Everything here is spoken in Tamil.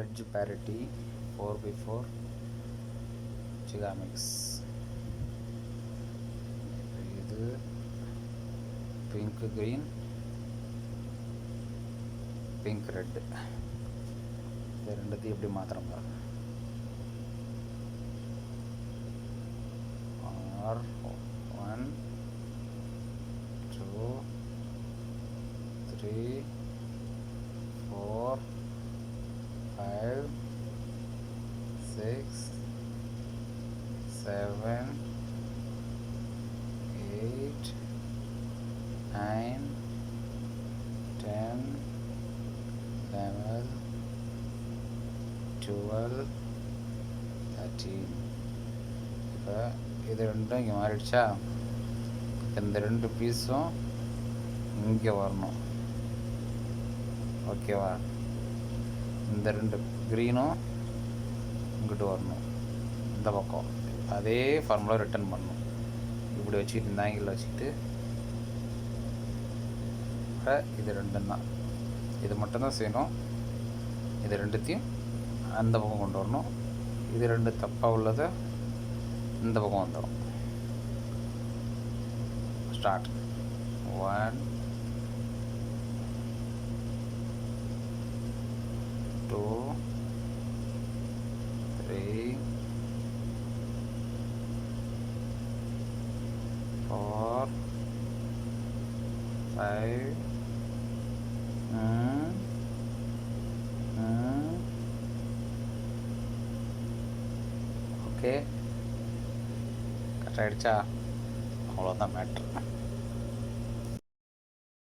edge parity 4x4 gigamix. இது பிங்க் க்ரீன், பிங்க் ரெட்டு, இது ரெண்டுத்தையும் எப்படி மாத்திரம் பாருங்க. R1 2 3 4 5 6 7 8 9 10 11 12 13. இப்போ இது ரெண்டும் இங்கே மாறிடுச்சா? இந்த ரெண்டு பீஸும் இங்கே வரணும். ஓகேவா? இந்த ரெண்டு க்ரீனும் இங்கிட்டு வரணும் இந்த பக்கம். அதே ஃபார்முலா ரிட்டர்ன் பண்ணணும். இப்படி வச்சுக்கிட்டு இந்த ஆங்கிளில் வச்சுக்கிட்டு இது ரெண்டும் தான், இது மட்டும்தான் செய்யணும். இது ரெண்டுத்தையும் அந்த பக்கம் கொண்டு வரணும். இது ரெண்டு தப்பாக உள்ளதை இந்த பக்கம் வந்துடும். ஸ்டார்ட். 1 2 3 4 5 ஓகே, கரெக்ட் ஆகிடுச்சா? அவ்வளோதான் மேட்ரு.